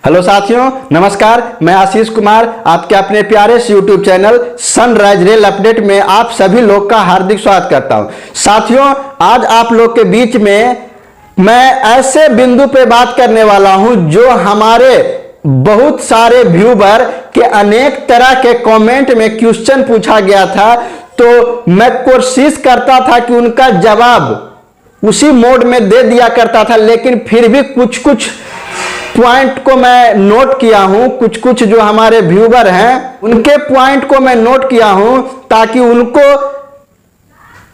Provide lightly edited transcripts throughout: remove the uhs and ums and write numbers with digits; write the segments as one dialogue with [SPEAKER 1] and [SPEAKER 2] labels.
[SPEAKER 1] Hello साथियों, नमस्कार। मैं आशीष कुमार आपके अपने प्यारे से YouTube channel sunrise rail update में आप सभी लोग का हार्दिक स्वागत करता हूं। साथियों, आज आप लोग के बीच में मैं ऐसे बिंदु पे बात करने वाला हूं जो हमारे बहुत सारे व्यूवर के अनेक तरह के कमेंट में क्वेश्चन पूछा गया था, तो मैं कोशिश करता था कि उनका जवाब उसी मोड में दे दिया करता था, लेकिन फिर भी कुछ कुछ पॉइंट को मैं नोट किया हूं। कुछ जो हमारे व्यूवर हैं उनके पॉइंट को मैं नोट किया हूं, ताकि उनको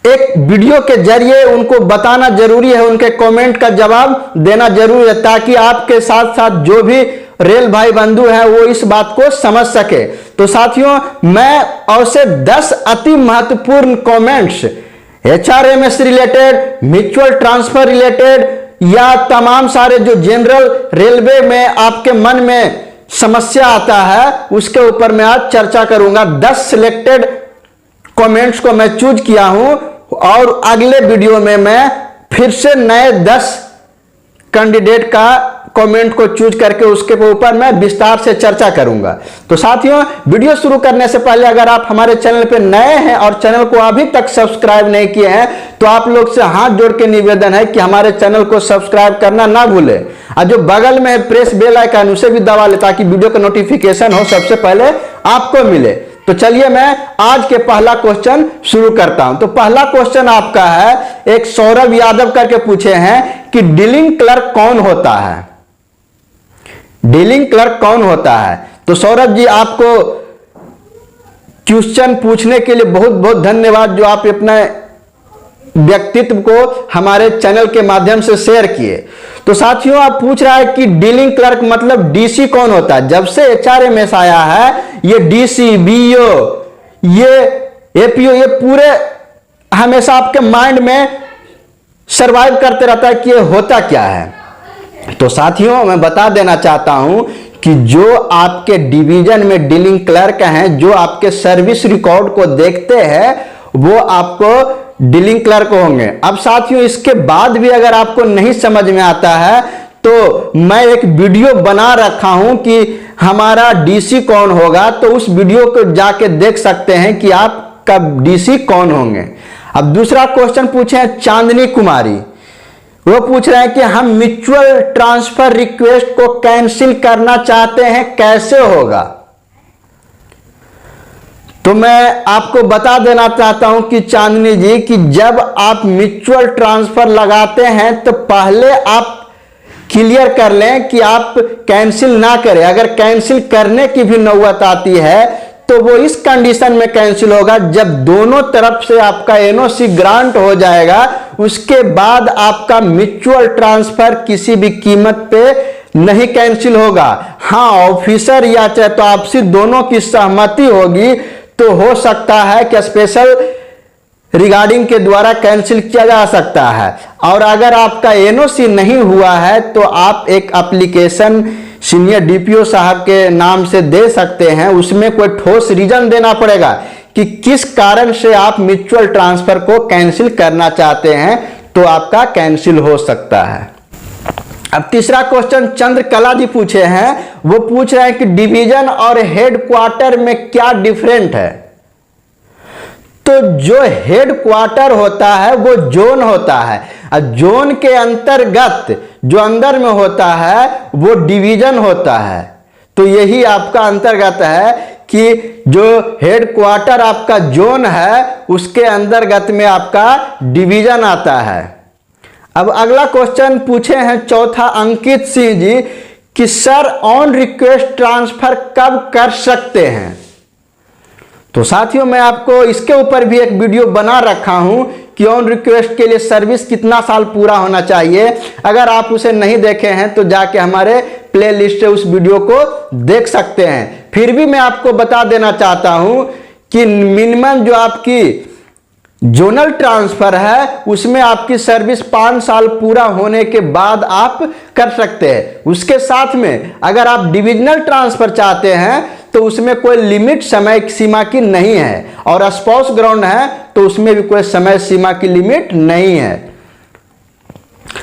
[SPEAKER 1] एक वीडियो के जरिए उनको बताना जरूरी है, उनके कमेंट का जवाब देना जरूरी है, ताकि आपके साथ साथ जो भी रेल भाई बंधु हैं वो इस बात को समझ सके। तो साथियों, मैं ऐसे 10 अति महत्वपूर्ण comments HRMS related, mutual transfer related या तमाम सारे जो जनरल रेलवे में आपके मन में समस्या आता है उसके ऊपर मैं आज चर्चा करूंगा। 10 सिलेक्टेड कमेंट्स को मैं चूज किया हूं और अगले वीडियो में मैं फिर से नए 10 कैंडिडेट का कमेंट को चूज करके उसके ऊपर मैं विस्तार से चर्चा करूंगा। तो साथियों, वीडियो शुरू करने से पहले अगर आप हमारे चैनल पे नए हैं और चैनल को अभी तक सब्सक्राइब नहीं किए हैं तो आप लोग से हाथ जोड़ के निवेदन है कि हमारे चैनल को सब्सक्राइब करना ना भूले, और जो बगल में प्रेस बेल आइकन उसे भी दबा ले, ताकि वीडियो का नोटिफिकेशन हो सबसे पहले आपको मिले। तो चलिए मैं आज के पहला क्वेश्चन शुरू करता हूं। तो पहला क्वेश्चन आपका है, एक सौरभ यादव करके पूछे हैं कि डीलिंग क्लर्क कौन होता है। डीलिंग क्लर्क कौन होता है? तो सौरभ जी, आपको क्वेश्चन पूछने के लिए बहुत बहुत धन्यवाद, जो आप अपना व्यक्तित्व को हमारे चैनल के माध्यम से शेयर किए। तो साथियों, आप पूछ रहा है कि डीलिंग क्लर्क मतलब डीसी कौन होता है। जब से HRMS आया है, ये डीसी, बीओ, ये एपीओ, ये पूरे हमेशा आपके माइंड में सरवाइव करते रहता है कि ये होता क्या है। तो साथियों, मैं बता देना चाहता हूं कि जो आपके डिवीजन में डीलिंग क्लर्क हैं, जो आपके सर्विस रिकॉर्ड को देखते हैं, वो आपको डीलिंग क्लर्क होंगे। अब साथियों, इसके बाद भी अगर आपको नहीं समझ में आता है तो मैं एक वीडियो बना रखा हूं कि हमारा डीसी कौन होगा, तो उस वीडियो को जाके देख सकते हैं कि आपका डीसी कौन होंगे। अब दूसरा क्वेश्चन पूछे हैं चांदनी कुमारी, वो पूछ रहे हैं कि हम म्यूचुअल ट्रांसफर रिक्वेस्ट को कैंसिल करना चाहते हैं, कैसे होगा। तो मैं आपको बता देना चाहता हूं कि चांदनी जी, कि जब आप म्यूचुअल ट्रांसफर लगाते हैं तो पहले आप क्लियर कर लें कि आप कैंसिल ना करें। अगर कैंसिल करने की भी नौबत आती है तो वो इस कंडीशन में कैंसिल होगा जब दोनों तरफ से आपका एनओसी ग्रांट हो जाएगा, उसके बाद आपका म्यूचुअल ट्रांसफर किसी भी कीमत पे नहीं कैंसिल होगा। हाँ, ऑफिसर या चाहे तो आपसी दोनों की सहमति होगी तो हो सकता है कि स्पेशल रिगार्डिंग के द्वारा कैंसिल किया जा सकता है। और अगर आपका एनओसी नहीं हुआ है तो आप एक एप्लीकेशन सीनियर डीपीओ साहब के नाम से दे सकते हैं। उसमें कोई ठोस रीजन देना पड़ेगा कि किस कारण से आप म्यूचुअल ट्रांसफर को कैंसिल करना चाहते हैं, तो आपका कैंसिल हो सकता है। अब तीसरा क्वेश्चन चंद्रकला जी पूछे हैं, वो पूछ रहे हैं कि डिवीजन और हेडक्वार्टर में क्या डिफरेंट है। तो जो हेडक्वार्टर होता है वो जोन होता है, और जोन के अंतर्गत जो अंदर में होता है वो डिवीजन होता है। तो यही आपका अंतर्गत है कि जो हेडक्वार्टर आपका जोन है उसके अंतर्गत में आपका डिवीजन आता है। अब अगला क्वेश्चन पूछे हैं चौथा अंकित सिंह जी कि सर ऑन रिक्वेस्ट ट्रांसफर कब कर सकते हैं। तो साथियों, मैं आपको इसके ऊपर भी एक वीडियो बना रखा हूं कि ऑन रिक्वेस्ट के लिए सर्विस कितना साल पूरा होना चाहिए। अगर आप उसे नहीं देखे हैं तो जाके हमारे प्लेलिस्ट से उस वीडियो को देख सकते हैं। फिर भी मैं आपको बता देना चाहता हूं कि मिनिमम जो आपकी जोनल ट्रांसफर है उसमें आपकी सर्विस 5 साल पूरा होने के बाद आप कर सकते हैं। उसके साथ में अगर आप डिविजनल ट्रांसफर चाहते हैं तो उसमें कोई लिमिट समय सीमा की नहीं है, और स्पाउस ग्राउंड है तो उसमें भी कोई समय सीमा की लिमिट नहीं है।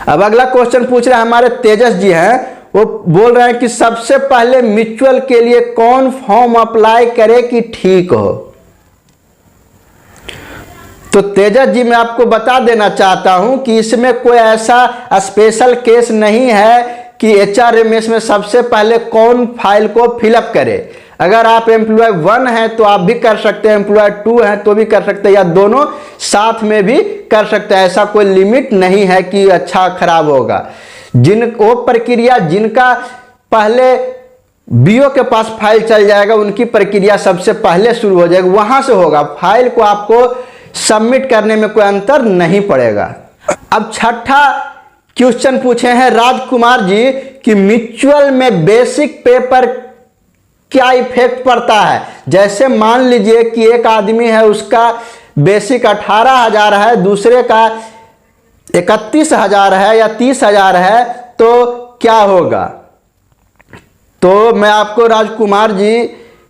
[SPEAKER 1] अब अगला क्वेश्चन पूछ रहे हैं हमारे तेजस जी हैं, वो बोल रहे हैं कि सबसे पहले म्यूचुअल के लिए कौन फॉर्म अप्लाई करे कि ठीक हो। तो तेजस जी, मैं आपको बता देना चाहता हूं कि इसमें कोई ऐसा स्पेशल केस नहीं है कि HRMS में सबसे पहले कौन फाइल को फिलअप करे। अगर आप एम्प्लॉय 1 हैं तो आप भी कर सकते हैं, एम्प्लॉय 2 हैं तो भी कर सकते हैं, या दोनों साथ में भी कर सकते हैं। ऐसा कोई लिमिट नहीं है कि अच्छा खराब होगा। वो प्रक्रिया जिनका पहले बीओ के पास फाइल चल जाएगा उनकी प्रक्रिया सबसे पहले शुरू हो जाएगी, वहां से होगा। फाइल को आपको सबमिट करने में कोई अंतर नहीं पड़ेगा। अब छठा क्वेश्चन पूछे हैं राजकुमार जी कि म्यूचुअल में बेसिक पे पर क्या इफेक्ट पड़ता है। जैसे मान लीजिए कि एक आदमी है, उसका बेसिक 18,000 है, दूसरे का 31,000 है या 30,000 है, तो क्या होगा। तो मैं आपको राजकुमार जी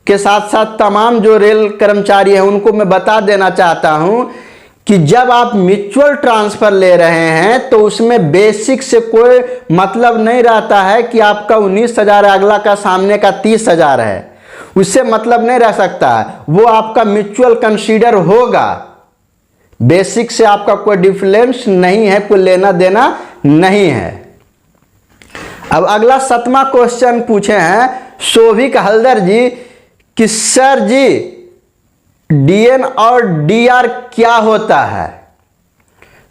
[SPEAKER 1] के साथ साथ तमाम जो रेल कर्मचारी हैं उनको मैं बता देना चाहता हूं कि जब आप म्यूचुअल ट्रांसफर ले रहे हैं तो उसमें बेसिक से कोई मतलब नहीं रहता है कि आपका 19,000 है, अगला का सामने का 30,000 है, उससे मतलब नहीं रह सकता है। वो आपका म्यूचुअल कंसीडर होगा, बेसिक से आपका कोई डिफरेंस नहीं है, कोई लेना देना नहीं है। अब अगला 7वां क्वेश्चन पूछे हैं शोभिक हल्दर जी कि सर जी डीएन और डीआर क्या होता है।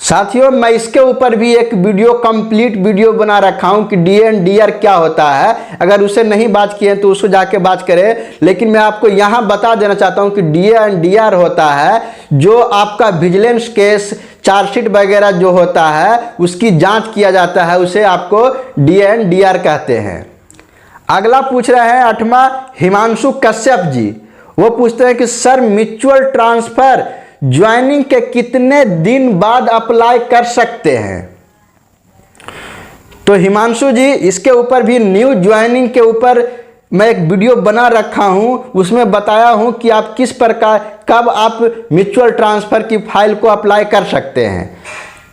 [SPEAKER 1] साथियों, मैं इसके ऊपर भी एक वीडियो कंप्लीट वीडियो बना रखा हूं कि डीएन डीआर क्या होता है। अगर उसे नहीं बात किए तो उसको जाके बात करें, लेकिन मैं आपको यहां बता देना चाहता हूं कि डीएन डीआर होता है जो आपका विजिलेंस केस, चार्जशीट वगैरह जो होता है उसकी जांच किया जाता है, उसे आपको डीएन डीआर कहते हैं। अगला पूछ रहे हैं 8वां हिमांशु कश्यप जी। वो पूछते हैं कि सर म्यूचुअल ट्रांसफर ज्वाइनिंग के कितने दिन बाद अप्लाई कर सकते हैं। तो हिमांशु जी, इसके ऊपर भी न्यू ज्वाइनिंग के ऊपर मैं एक वीडियो बना रखा हूं, उसमें बताया हूं कि आप किस प्रकार कब आप म्यूचुअल ट्रांसफर की फाइल को अप्लाई कर सकते हैं।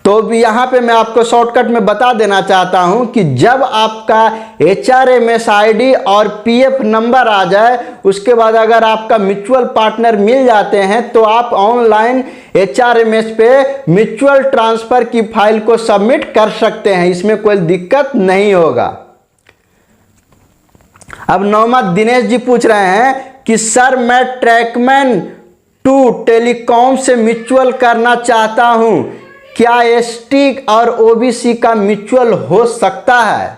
[SPEAKER 1] तो भी यहाँ पे मैं आपको शॉर्टकट में बता देना चाहता हूं कि जब आपका HRMS ID और PF नंबर आ जाए, उसके बाद अगर आपका म्यूचुअल पार्टनर मिल जाते हैं तो आप ऑनलाइन HRMS पे म्यूचुअल ट्रांसफर की फाइल को सबमिट कर सकते हैं, इसमें कोई दिक्कत नहीं होगा। अब 9वां दिनेश जी पूछ रहे हैं कि सर मैं ट्रैकमैन 2 टेलीकॉम से म्यूचुअल करना चाहता हूं, क्या ST और OBC का म्यूचुअल हो सकता है।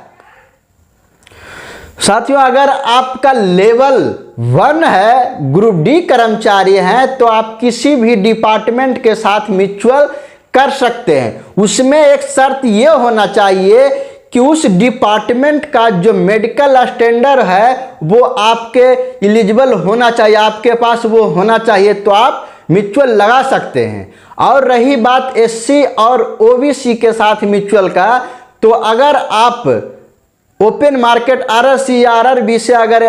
[SPEAKER 1] साथियों, अगर आपका लेवल 1 है, ग्रुप D कर्मचारी हैं, तो आप किसी भी डिपार्टमेंट के साथ म्यूचुअल कर सकते हैं। उसमें एक शर्त यह होना चाहिए कि उस डिपार्टमेंट का जो मेडिकल स्टैंडर्ड है वो आपके एलिजिबल होना चाहिए, आपके पास वो होना चाहिए, तो आप म्यूचुअल लगा सकते हैं। और रही बात SC और OBC के साथ म्यूचुअल का, तो अगर आप ओपन मार्केट RSC या RRB से अगर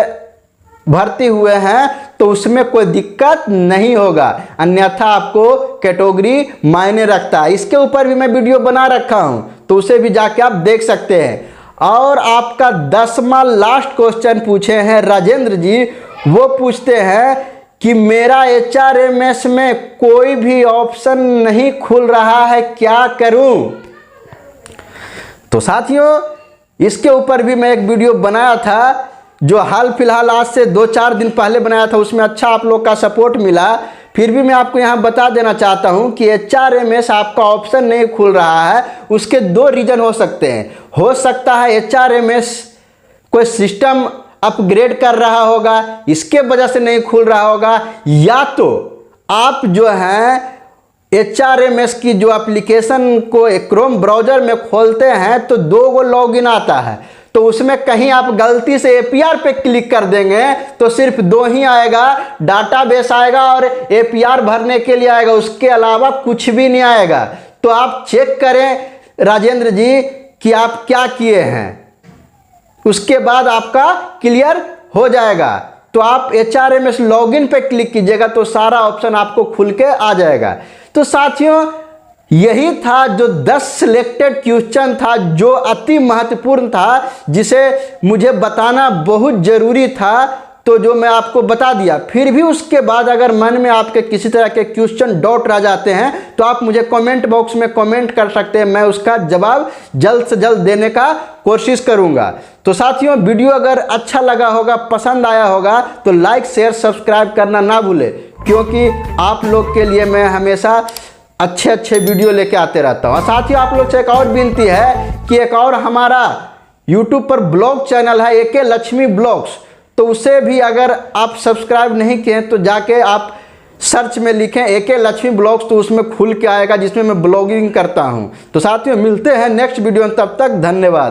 [SPEAKER 1] भर्ती हुए हैं तो उसमें कोई दिक्कत नहीं होगा, अन्यथा आपको कैटेगरी मायने रखता है। इसके ऊपर भी मैं वीडियो बना रखा हूं, तो उसे भी जाके आप देख सकते हैं। और आपका 10वां लास्ट क्वेश्चन पूछे हैं राजेंद्र जी। वो पूछते हैं कि मेरा HRMS में कोई भी ऑप्शन नहीं खुल रहा है, क्या करूं। तो साथियों, इसके ऊपर भी मैं एक वीडियो बनाया था जो हाल फिलहाल आज से 2-4 दिन पहले बनाया था, उसमें अच्छा आप लोग का सपोर्ट मिला। फिर भी मैं आपको यहां बता देना चाहता हूं कि HRMS आपका ऑप्शन नहीं खुल रहा है। उसके 2 रीजन हो सकते हैं। हो सकता है HRMS कोई सिस्टम अपग्रेड कर रहा होगा, इसके वजह से नहीं खुल रहा होगा, या तो आप जो हैं HRMS की जो एप्लीकेशन को क्रोम ब्राउजर में खोलते हैं तो 2 लॉगिन आता है, तो उसमें कहीं आप गलती से APR पे क्लिक कर देंगे तो सिर्फ 2 ही आएगा, डाटाबेस आएगा और APR भरने के लिए आएगा, उसके अलावा कुछ भी नहीं आएगा। तो आप चेक करें राजेंद्र जी कि आप क्या किए हैं, उसके बाद आपका क्लियर हो जाएगा। तो आप HRMS लॉगिन पे क्लिक कीजिएगा तो सारा ऑप्शन आपको खुल के आ जाएगा। तो साथियों, यही था जो 10 सिलेक्टेड क्वेश्चन था, जो अति महत्वपूर्ण था, जिसे मुझे बताना बहुत ज़रूरी था, तो जो मैं आपको बता दिया। फिर भी उसके बाद अगर मन में आपके किसी तरह के क्वेश्चन डाउट रह जाते हैं तो आप मुझे कमेंट बॉक्स में कमेंट कर सकते हैं, मैं उसका जवाब जल्द से जल्द देने का कोशिश करूंगा। तो साथियों, वीडियो अगर अच्छा लगा होगा, पसंद आया होगा, तो लाइक शेयर सब्सक्राइब करना ना भूलें, क्योंकि आप लोग के लिए मैं हमेशा अच्छे वीडियो लेके आते रहता हूँ। साथियों, आप लोग से एक और विनती है कि एक और हमारा यूट्यूब पर ब्लॉग चैनल है, एके लक्ष्मी ब्लॉग्स, तो उसे भी अगर आप सब्सक्राइब नहीं किए तो जाके आप सर्च में लिखें एके लक्ष्मी ब्लॉग्स, तो उसमें खुल के आएगा, जिसमें मैं ब्लॉगिंग करता हूं। तो साथियों, मिलते हैं नेक्स्ट वीडियो में, तब तक धन्यवाद।